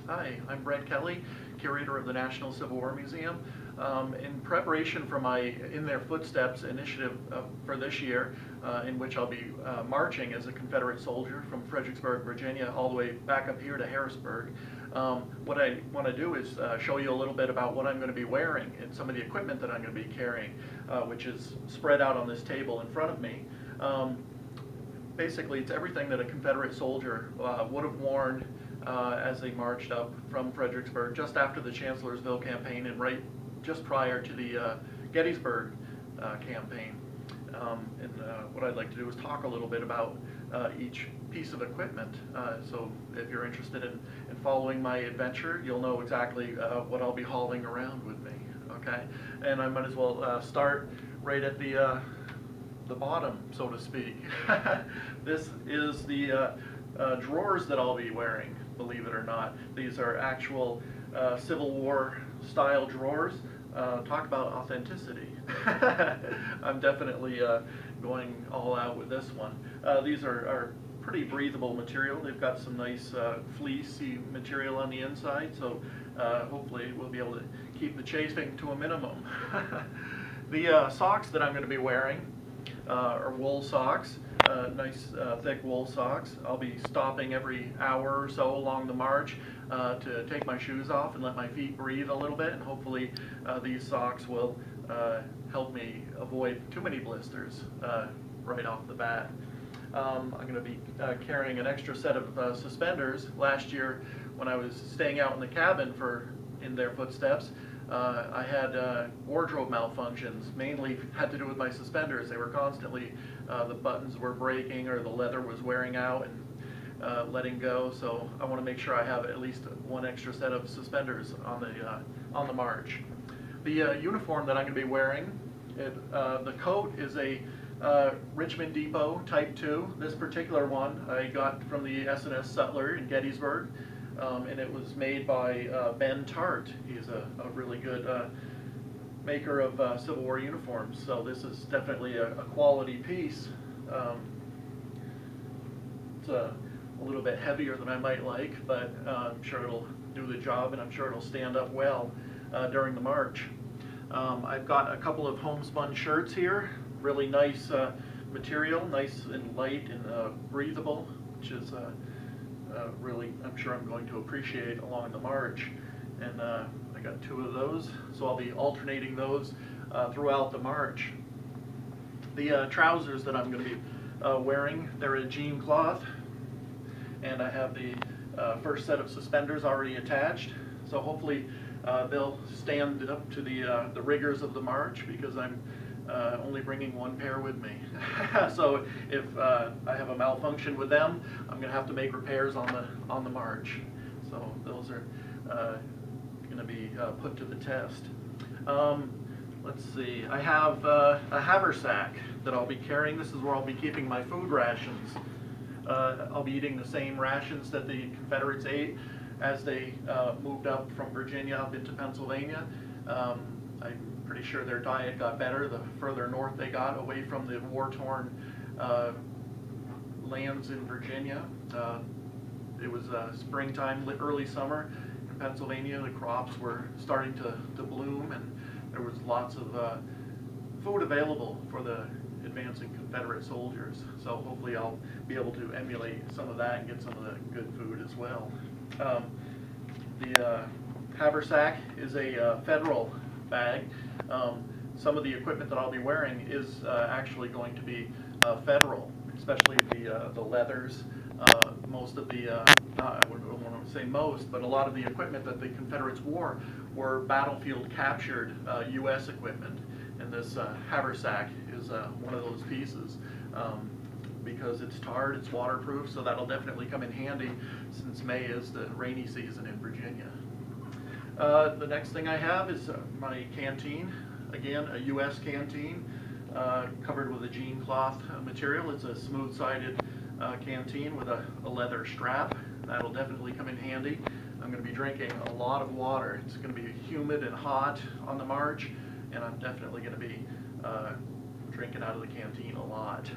Hi, I'm Brett Kelley, curator of the National Civil War Museum. In preparation for my In Their Footsteps initiative for this year, in which I'll be marching as a Confederate soldier from Fredericksburg, Virginia, all the way back up here to Harrisburg, what I want to do is show you a little bit about what I'm going to be wearing and some of the equipment that I'm going to be carrying, which is spread out on this table in front of me. Basically, it's everything that a Confederate soldier would have worn as they marched up from Fredericksburg just after the Chancellorsville campaign and right just prior to the Gettysburg campaign. What I'd like to do is talk a little bit about each piece of equipment. So if you're interested in following my adventure, you'll know exactly what I'll be hauling around with me. Okay, and I might as well start right at the bottom, so to speak. This is the drawers that I'll be wearing, believe it or not. These are actual Civil War style drawers. Talk about authenticity. I'm definitely going all out with this one. These are pretty breathable material. They've got some nice fleecy material on the inside, so hopefully we'll be able to keep the chafing to a minimum. The socks that I'm going to be wearing are wool socks, nice thick wool socks. I'll be stopping every hour or so along the march to take my shoes off and let my feet breathe a little bit, and hopefully these socks will help me avoid too many blisters right off the bat. I'm going to be carrying an extra set of suspenders. Last year when I was staying out in the cabin for In Their Footsteps, I had wardrobe malfunctions, mainly had to do with my suspenders. They were constantly, the buttons were breaking or the leather was wearing out and letting go, so I want to make sure I have at least one extra set of suspenders on the march. The uniform that I'm going to be wearing, the coat is a Richmond Depot Type 2. This particular one I got from the S&S Sutler in Gettysburg. And it was made by Ben Tart. He's a really good maker of Civil War uniforms, so this is definitely a quality piece. It's a little bit heavier than I might like, but I'm sure it'll do the job, and I'm sure it'll stand up well during the march. I've got a couple of homespun shirts here, really nice material, nice and light and breathable, which is really, I'm sure I'm going to appreciate along the march. And I got two of those, so I'll be alternating those throughout the march. The trousers that I'm going to be wearing, they're a jean cloth, and I have the first set of suspenders already attached, so hopefully they'll stand up to the rigors of the march, because I'm only bringing one pair with me. So if I have a malfunction with them, I'm going to have to make repairs on the march. So those are going to be put to the test. Let's see. I have a haversack that I'll be carrying. This is where I'll be keeping my food rations. I'll be eating the same rations that the Confederates ate as they moved up from Virginia up into Pennsylvania. I'm pretty sure their diet got better the further north they got, away from the war-torn lands in Virginia. It was springtime, early summer in Pennsylvania. The crops were starting to bloom, and there was lots of food available for the advancing Confederate soldiers. So hopefully I'll be able to emulate some of that and get some of the good food as well. The haversack is a Federal bag. Some of the equipment that I'll be wearing is actually going to be Federal, especially the leathers. Most of the, I wouldn't want to say most, but a lot of the equipment that the Confederates wore were battlefield captured U.S. equipment, and this haversack is one of those pieces. Because it's tarred, it's waterproof, so that'll definitely come in handy since May is the rainy season in Virginia. The next thing I have is my canteen. Again, a U.S. canteen covered with a jean cloth material. It's a smooth-sided canteen with a leather strap. That'll definitely come in handy. I'm going to be drinking a lot of water. It's going to be humid and hot on the march, and I'm definitely going to be drinking out of the canteen a lot.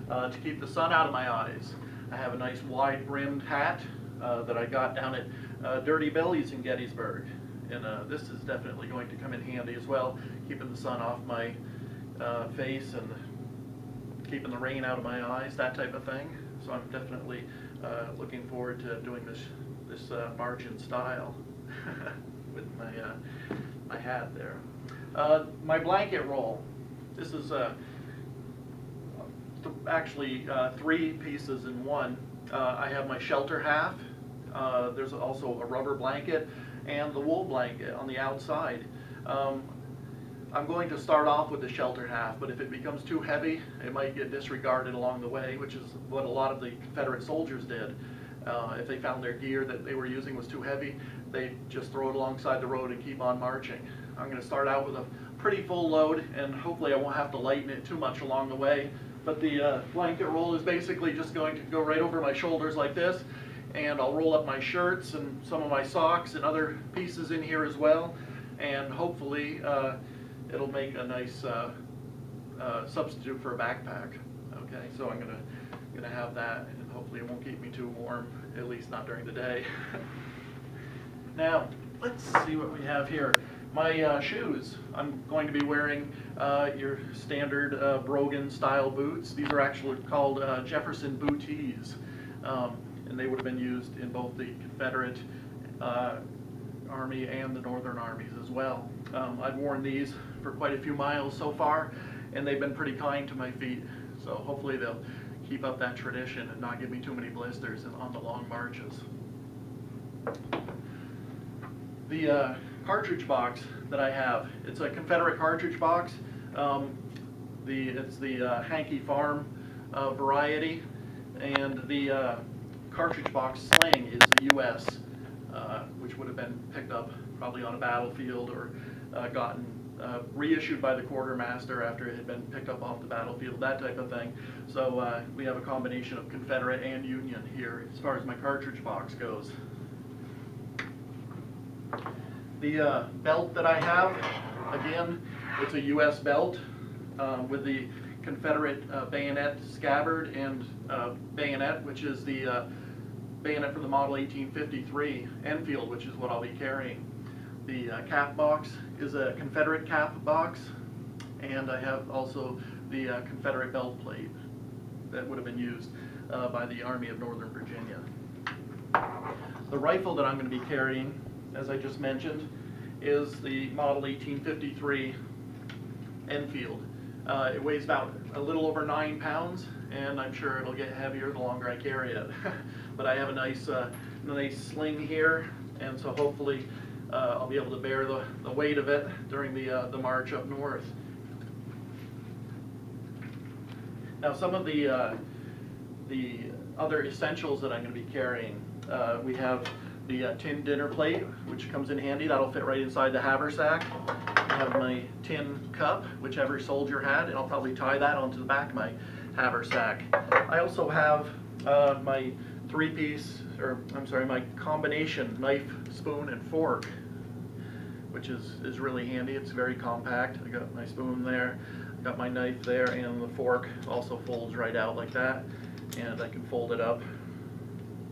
To keep the sun out of my eyes, I have a nice wide-brimmed hat that I got down at dirty bellies in Gettysburg. And this is definitely going to come in handy as well, keeping the sun off my face and keeping the rain out of my eyes, that type of thing. So I'm definitely looking forward to doing this march in style with my hat there. My blanket roll. This is actually 3 pieces in one. I have my shelter half. There's also a rubber blanket and the wool blanket on the outside. I'm going to start off with the shelter half, but if it becomes too heavy, it might get disregarded along the way, which is what a lot of the Confederate soldiers did. If they found their gear that they were using was too heavy, they just throw it alongside the road and keep on marching. I'm going to start out with a pretty full load, and hopefully I won't have to lighten it too much along the way. But the blanket roll is basically just going to go right over my shoulders like this, and I'll roll up my shirts and some of my socks and other pieces in here as well, and hopefully it'll make a nice substitute for a backpack. Okay, so I'm gonna have that, and hopefully it won't keep me too warm, at least not during the day. Now, let's see what we have here. My shoes. I'm going to be wearing your standard Brogan style boots. These are actually called Jefferson booties, and they would have been used in both the Confederate Army and the Northern armies as well. I've worn these for quite a few miles so far, and they've been pretty kind to my feet, so hopefully they'll keep up that tradition and not give me too many blisters on the long marches. The cartridge box that I have, it's a Confederate cartridge box. It's the Hankey Farm variety, and the cartridge box sling is the U.S., which would have been picked up probably on a battlefield or gotten reissued by the quartermaster after it had been picked up off the battlefield, that type of thing. So we have a combination of Confederate and Union here as far as my cartridge box goes. The belt that I have, again, it's a U.S. belt with the Confederate bayonet scabbard and bayonet, which is the bayonet from the model 1853 Enfield, which is what I'll be carrying. The cap box is a Confederate cap box, and I have also the Confederate belt plate that would have been used by the Army of Northern Virginia. The rifle that I'm going to be carrying, as I just mentioned, is the model 1853 Enfield. It weighs about a little over 9 pounds, and I'm sure it'll get heavier the longer I carry it. But I have a nice sling here, and so hopefully I'll be able to bear the weight of it during the march up north. Now, some of the other essentials that I'm going to be carrying, we have the tin dinner plate, which comes in handy. That'll fit right inside the haversack. I have my tin cup, which every soldier had, and I'll probably tie that onto the back of my haversack. I also have my my combination knife, spoon, and fork, which is really handy. It's very compact. I got my spoon there, I got my knife there, and the fork also folds right out like that, and I can fold it up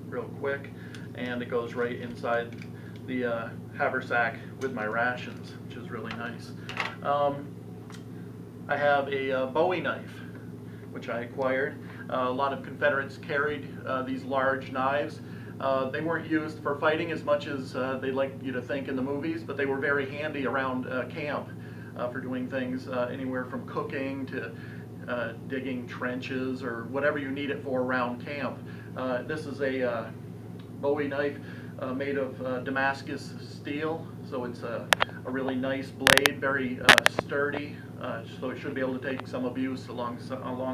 real quick, and it goes right inside the haversack with my rations, which is really nice. I have a Bowie knife, which I acquired. A lot of Confederates carried these large knives. They weren't used for fighting as much as they'd like you to think in the movies, but they were very handy around camp for doing things anywhere from cooking to digging trenches or whatever you need it for around camp. This is a Bowie knife made of Damascus steel, so it's a really nice blade, very sturdy, so it should be able to take some abuse along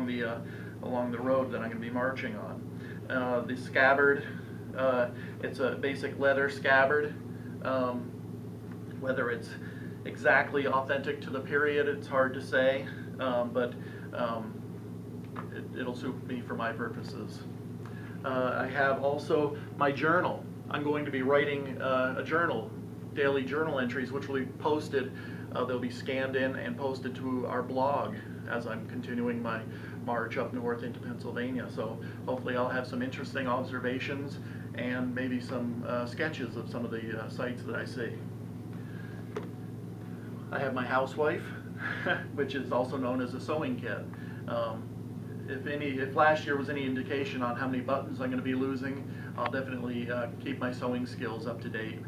the road that I'm going to be marching on. The scabbard, it's a basic leather scabbard. Whether it's exactly authentic to the period, it's hard to say, but it'll suit me for my purposes. I have also my journal. I'm going to be writing a journal, daily journal entries, which will be posted. They'll be scanned in and posted to our blog as I'm continuing my march up north into Pennsylvania. So hopefully I'll have some interesting observations and maybe some sketches of some of the sites that I see. I have my housewife, which is also known as a sewing kit. If last year was any indication on how many buttons I'm going to be losing, I'll definitely keep my sewing skills up to date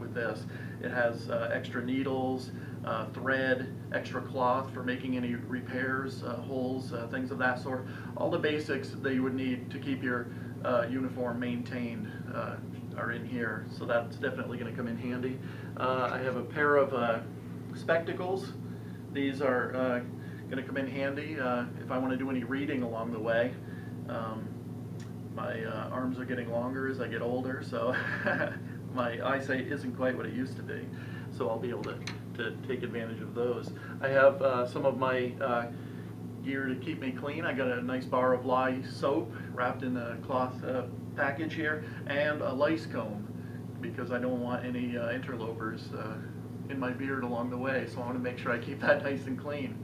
with this. It has extra needles, thread, extra cloth for making any repairs, holes, things of that sort. All the basics that you would need to keep your uniform maintained are in here, so that's definitely going to come in handy. I have a pair of spectacles. These are going to come in handy if I want to do any reading along the way. My arms are getting longer as I get older, so my eyesight isn't quite what it used to be, so I'll be able to take advantage of those. I have some of my gear to keep me clean. I got a nice bar of lye soap wrapped in a cloth package here, and a lice comb, because I don't want any interlopers in my beard along the way, so I want to make sure I keep that nice and clean.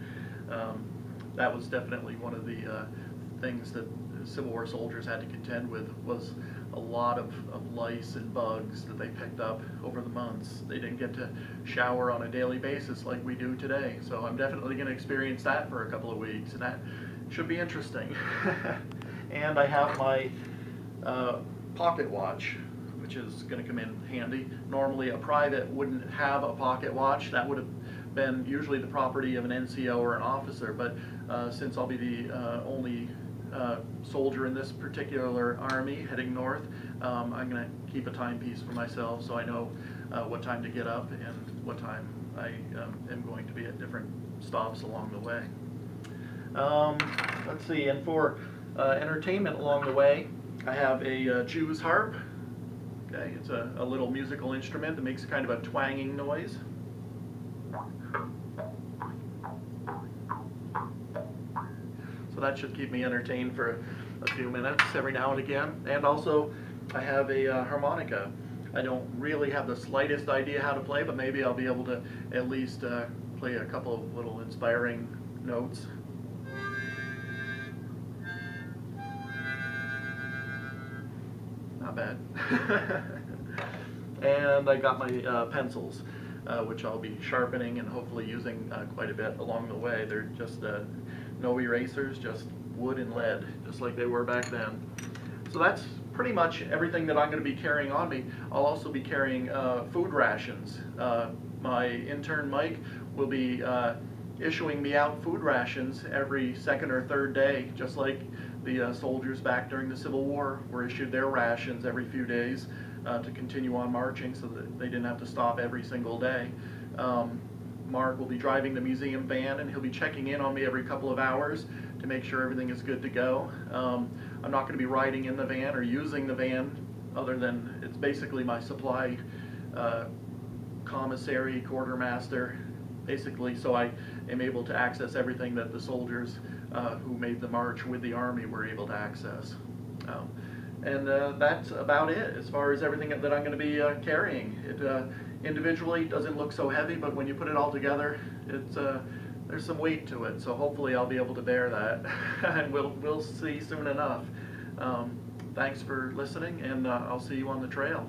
That was definitely one of the things that Civil War soldiers had to contend with, was a lot of lice and bugs that they picked up over the months. They didn't get to shower on a daily basis like we do today, so I'm definitely going to experience that for a couple of weeks, and that should be interesting. And I have my pocket watch, which is going to come in handy. Normally a private wouldn't have a pocket watch. That would have been usually the property of an NCO or an officer, but since I'll be the only soldier in this particular army heading north, I'm going to keep a timepiece for myself so I know what time to get up and what time I am going to be at different stops along the way. Let's see, and for entertainment along the way, I have a Jew's harp. Okay, it's a little musical instrument that makes kind of a twanging noise. So that should keep me entertained for a few minutes every now and again. And also, I have a harmonica. I don't really have the slightest idea how to play, but maybe I'll be able to at least play a couple of little inspiring notes. Not bad. And I got my pencils, which I'll be sharpening and hopefully using quite a bit along the way. They're just no erasers, just wood and lead, just like they were back then. So that's pretty much everything that I'm going to be carrying on me. I'll also be carrying food rations. My intern Mike will be issuing me out food rations every second or third day, just like the soldiers back during the Civil War were issued their rations every few days to continue on marching, so that they didn't have to stop every single day. Mark will be driving the museum van, and he'll be checking in on me every couple of hours to make sure everything is good to go. I'm not going to be riding in the van or using the van, other than it's basically my supply commissary, quartermaster, basically, so I am able to access everything that the soldiers who made the march with the Army were able to access. And that's about it as far as everything that I'm going to be carrying. It individually doesn't look so heavy, but when you put it all together, it's there's some weight to it. So hopefully I'll be able to bear that, and we'll see soon enough. Thanks for listening, and I'll see you on the trail.